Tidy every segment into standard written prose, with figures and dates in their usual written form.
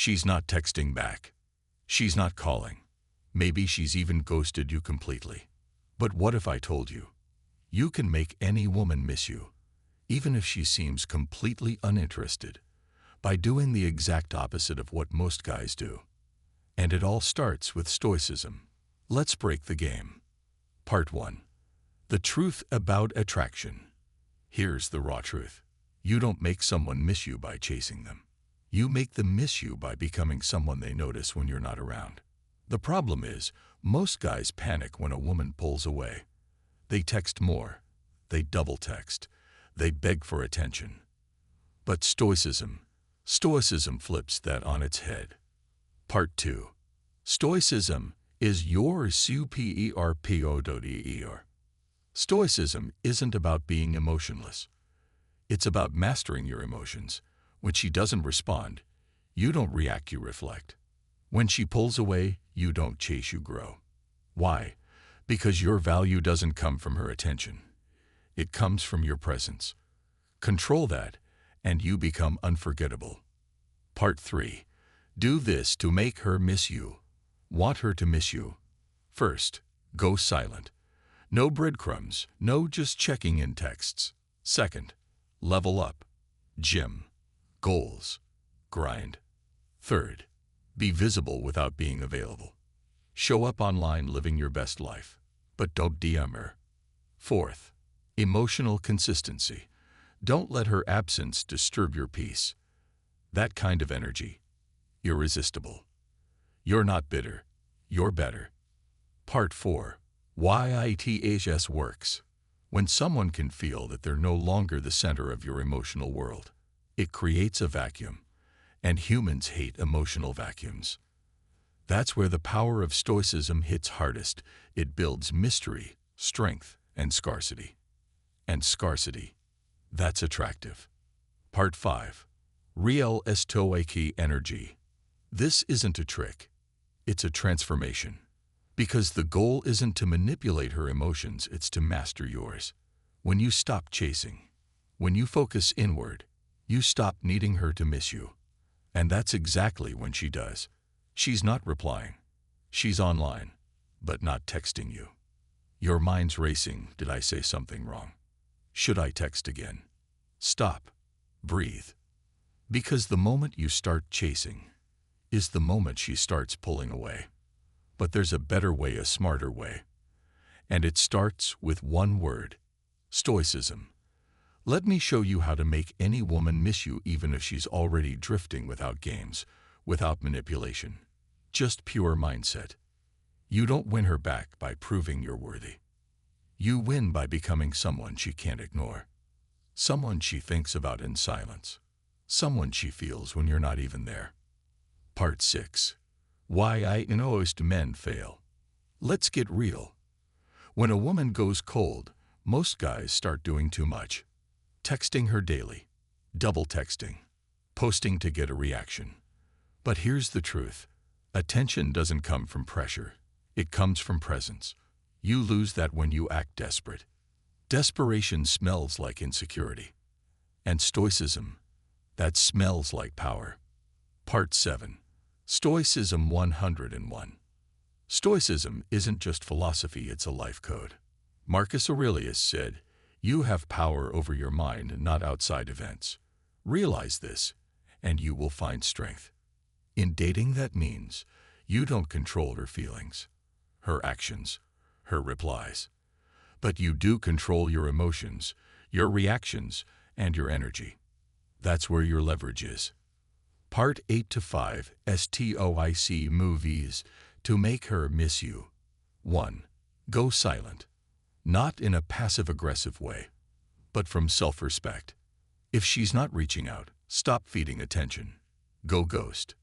She's not texting back. She's not calling. Maybe she's even ghosted you completely. But what if I told you? You can make any woman miss you, even if she seems completely uninterested, by doing the exact opposite of what most guys do. And it all starts with Stoicism. Let's break the game. Part 1. The truth about attraction. Here's the raw truth. You don't make someone miss you by chasing them. You make them miss you by becoming someone they notice when you're not around. The problem is, most guys panic when a woman pulls away. They text more. They double text. They beg for attention. But Stoicism flips that on its head. Part 2. Stoicism is your superpower. Stoicism isn't about being emotionless. It's about mastering your emotions. When she doesn't respond, you don't react, you reflect. When she pulls away, you don't chase, you grow. Why? Because your value doesn't come from her attention. It comes from your presence. Control that, and you become unforgettable. Part 3. Do this to make her miss you. Want her to miss you? First, go silent. No breadcrumbs, no just checking in texts. Second, level up. Gym. Goals. Grind. Third, be visible without being available. Show up online living your best life, but don't DM her. Fourth, emotional consistency. Don't let her absence disturb your peace. That kind of energy, irresistible. You're not bitter, you're better. Part 4. Why it works. When someone can feel that they're no longer the center of your emotional world, it creates a vacuum, and humans hate emotional vacuums. That's where the power of Stoicism hits hardest. It builds mystery, strength, and scarcity. And scarcity, that's attractive. Part 5. Real Stoic energy. This isn't a trick. It's a transformation. Because the goal isn't to manipulate her emotions, it's to master yours. When you stop chasing, when you focus inward, you stop needing her to miss you. And that's exactly when she does. She's not replying. She's online, but not texting you. Your mind's racing. Did I say something wrong? Should I text again? Stop. Breathe. Because the moment you start chasing is the moment she starts pulling away. But there's a better way, a smarter way. And it starts with one word: Stoicism. Let me show you how to make any woman miss you even if she's already drifting, without games, without manipulation. Just pure mindset. You don't win her back by proving you're worthy. You win by becoming someone she can't ignore. Someone she thinks about in silence. Someone she feels when you're not even there. Part 6. Why most men fail. Let's get real. When a woman goes cold, most guys start doing too much. Texting her daily, double texting, posting to get a reaction. But here's the truth. Attention doesn't come from pressure. It comes from presence. You lose that when you act desperate. Desperation smells like insecurity. And Stoicism, that smells like power. Part 7. Stoicism 101. Stoicism isn't just philosophy, it's a life code. Marcus Aurelius said, "You have power over your mind, not outside events. Realize this, and you will find strength." In dating, that means you don't control her feelings, her actions, her replies. But you do control your emotions, your reactions, and your energy. That's where your leverage is. Part 8 to 5. Stoic movies to make her miss you. 1. Go silent. Not in a passive-aggressive way, but from self-respect. If she's not reaching out, stop feeding attention. Go ghost.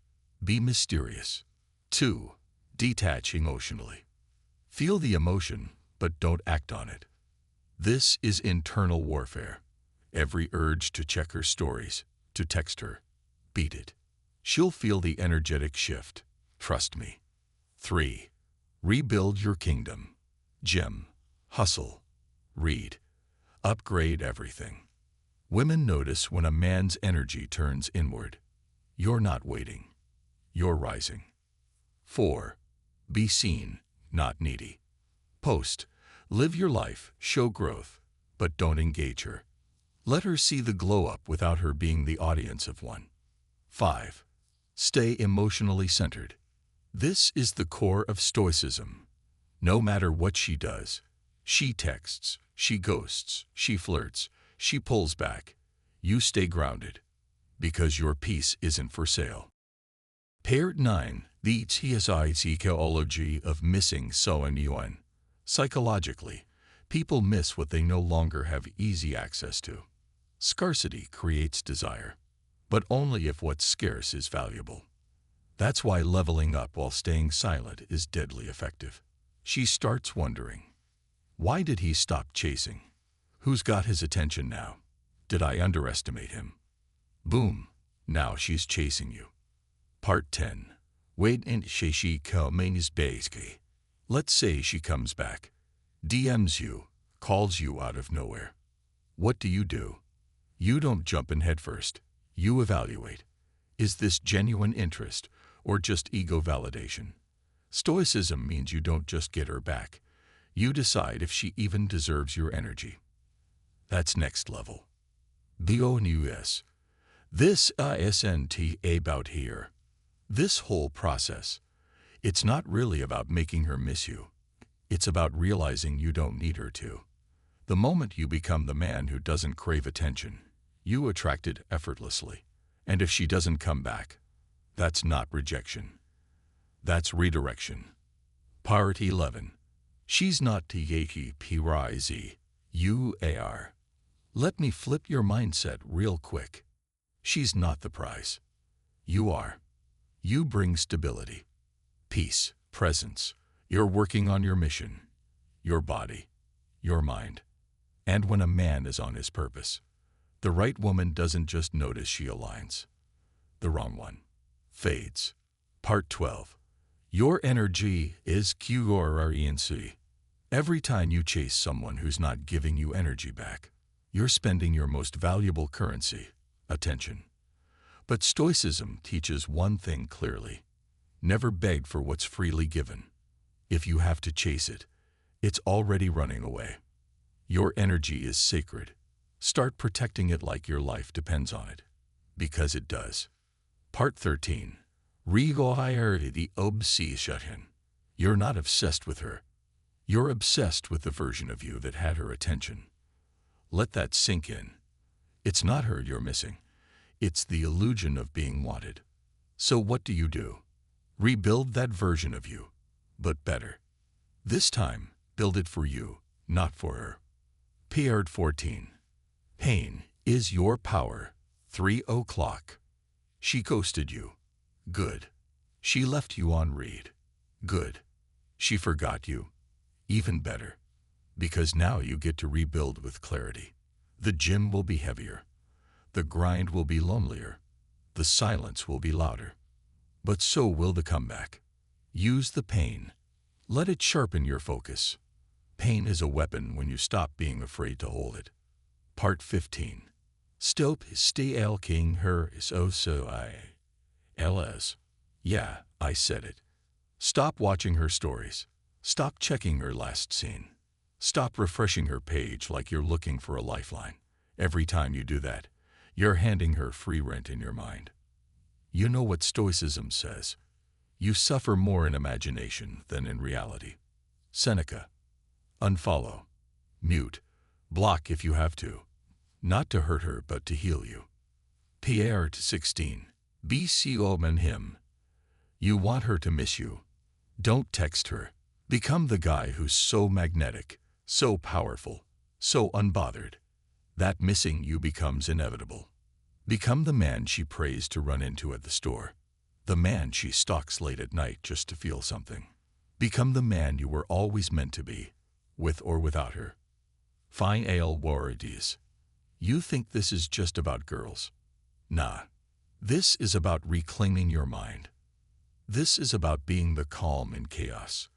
Be mysterious. 2. Detach emotionally. Feel the emotion, but don't act on it. This is internal warfare. Every urge to check her stories, to text her, beat it. She'll feel the energetic shift. Trust me. 3. Rebuild your kingdom. Gym. Hustle. Read. Upgrade everything. Women notice when a man's energy turns inward. You're not waiting. you're rising. 4. Be seen, not needy. Post. Live your life, show growth, but don't engage her. Let her see the glow up without her being the audience of one. 5. Stay emotionally centered. This is the core of Stoicism. No matter what she does, she texts, she ghosts, she flirts, she pulls back, you stay grounded, because your peace isn't for sale. Part 9. The psychology of missing someone. Psychologically, people miss what they no longer have easy access to. Scarcity creates desire, but only if what's scarce is valuable. That's why leveling up while staying silent is deadly effective. She starts wondering, why did he stop chasing? Who's got his attention now? Did I underestimate him? Boom, now she's chasing you. Part 10. Wait and she comes back. Let's say she comes back, DMs you, calls you out of nowhere. What do? You don't jump in headfirst. You evaluate. Is this genuine interest or just ego validation? Stoicism means you don't just get her back. You decide if she even deserves your energy. That's next level. BONUS. This isn't about here. This whole process, it's not really about making her miss you. It's about realizing you don't need her to. The moment you become the man who doesn't crave attention, you attract it effortlessly. And if she doesn't come back, that's not rejection. That's redirection. Part 11. She's not TAPRIZ. You are. Let me flip your mindset real quick. She's not the prize. You are. You bring stability, peace, presence. You're working on your mission, your body, your mind. And when a man is on his purpose, the right woman doesn't just notice she aligns. The wrong one fades. Part 12. Your energy is currency. Every time you chase someone who's not giving you energy back, you're spending your most valuable currency, attention. But Stoicism teaches one thing clearly. Never beg for what's freely given. If you have to chase it, it's already running away. Your energy is sacred. Start protecting it like your life depends on it. Because it does. Part 13. Regoire the obsession. You're not obsessed with her. You're obsessed with the version of you that had her attention. Let that sink in. It's not her you're missing. It's the illusion of being wanted. So what do? Rebuild that version of you, but better. This time, build it for you, not for her. Part 14. Pain is your power. 3 o'clock. She ghosted you. Good. She left you on read. Good. She forgot you. Even better. Because now you get to rebuild with clarity. The gym will be heavier. The grind will be lonelier. The silence will be louder. But so will the comeback. Use the pain. Let it sharpen your focus. Pain is a weapon when you stop being afraid to hold it. Part 15. Stop stalking her so I. LS. Yeah, I said it. Stop watching her stories. Stop checking her last scene. Stop refreshing her page like you're looking for a lifeline. Every time you do that, you're handing her free rent in your mind. You know what Stoicism says. You suffer more in imagination than in reality. Seneca. Unfollow. Mute. Block if you have to. Not to hurt her, but to heal you. Part 16. Be and him. You want her to miss you. Don't text her. Become the guy who's so magnetic, so powerful, so unbothered. That missing you becomes inevitable. Become the man she prays to run into at the store. The man she stalks late at night just to feel something. Become the man you were always meant to be, with or without her. Fine ale warriors. You think this is just about girls? Nah. This is about reclaiming your mind. This is about being the calm in chaos.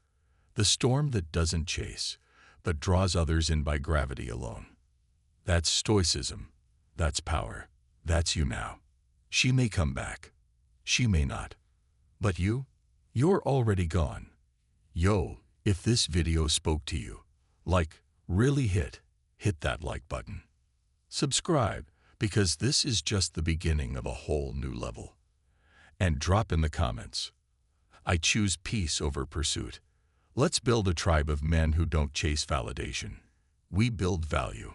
The storm that doesn't chase, but draws others in by gravity alone. That's Stoicism. That's power. That's you now. She may come back. She may not. But you're already gone. Yo, if this video spoke to you, really hit that like button. Subscribe, because this is just the beginning of a whole new level. And drop in the comments. I choose peace over pursuit. Let's build a tribe of men who don't chase validation. We build value.